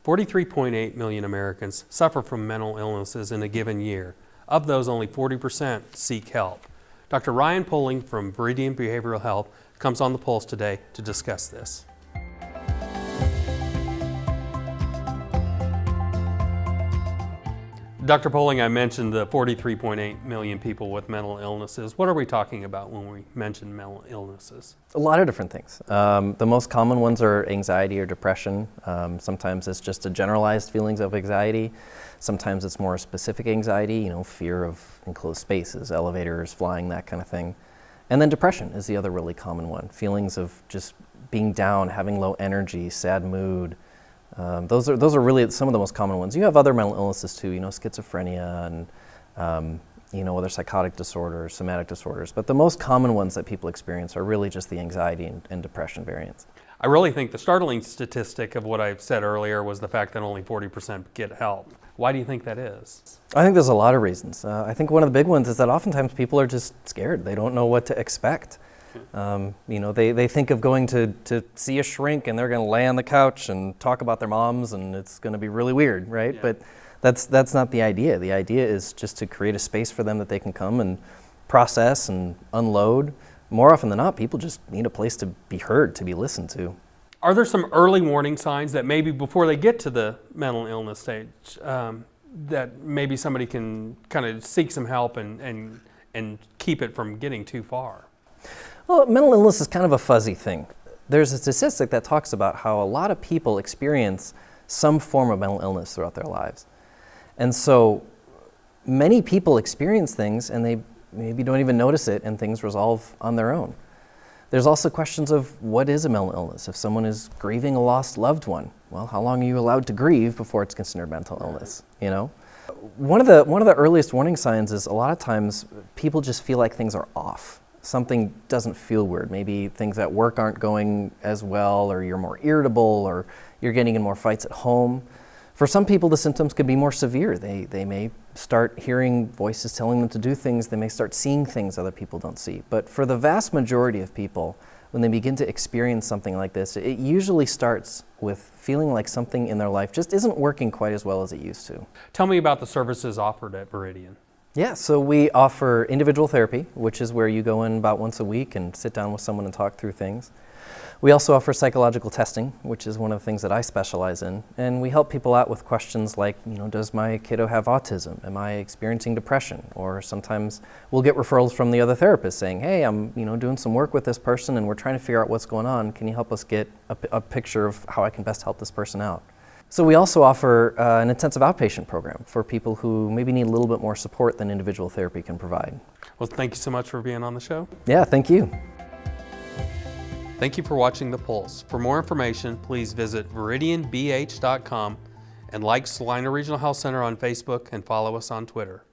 43.8 million Americans suffer from mental illnesses in a given year. Of those, only 40% seek help. Dr. Ryan Poling from Veridian Behavioral Health comes on the Pulse today to discuss this. Dr. Poling, I mentioned the 43.8 million people with mental illnesses. What are we talking about when we mention mental illnesses? A lot of different things. The most common ones are anxiety or depression. Sometimes it's just a generalized feelings of anxiety. Sometimes it's more specific anxiety, fear of enclosed spaces, elevators, flying, that kind of thing. And then depression is the other really common one. Feelings of just being down, having low energy, sad mood. Those are really some of the most common ones. You have other mental illnesses too, schizophrenia and other psychotic disorders, somatic disorders. But the most common ones that people experience are really just the anxiety and depression variants. I really think the startling statistic of what I said earlier was the fact that only 40% get help. Why do you think that is? I think there's a lot of reasons. I think one of the big ones is that oftentimes people are just scared. They don't know what to expect. They think of going to see a shrink and they're going to lay on the couch and talk about their moms and it's going to be really weird, right? Yeah. But that's not the idea. The idea is just to create a space for them that they can come and process and unload. More often than not, people just need a place to be heard, to be listened to. Are there some early warning signs that maybe before they get to the mental illness stage, that maybe somebody can kind of seek some help and keep it from getting too far? Well, mental illness is kind of a fuzzy thing. There's a statistic that talks about how a lot of people experience some form of mental illness throughout their lives. And so many people experience things and they maybe don't even notice it and things resolve on their own. There's also questions of what is a mental illness? If someone is grieving a lost loved one, well, how long are you allowed to grieve before it's considered mental illness, One of the earliest warning signs is a lot of times people just feel like things are off. Something doesn't feel weird. Maybe things at work aren't going as well, or you're more irritable, or you're getting in more fights at home. For some people, the symptoms could be more severe. They may start hearing voices telling them to do things. They may start seeing things other people don't see. But for the vast majority of people, when they begin to experience something like this, it usually starts with feeling like something in their life just isn't working quite as well as it used to. Tell me about the services offered at Veridian. Yeah, so we offer individual therapy, which is where you go in about once a week and sit down with someone and talk through things. We also offer psychological testing, which is one of the things that I specialize in. And we help people out with questions like, does my kiddo have autism? Am I experiencing depression? Or sometimes we'll get referrals from the other therapist saying, hey, I'm doing some work with this person and we're trying to figure out what's going on. Can you help us get a picture of how I can best help this person out? So we also offer an intensive outpatient program for people who maybe need a little bit more support than individual therapy can provide. Well, thank you so much for being on the show. Yeah, thank you. Thank you for watching The Pulse. For more information, please visit veridianbh.com and like Salina Regional Health Center on Facebook and follow us on Twitter.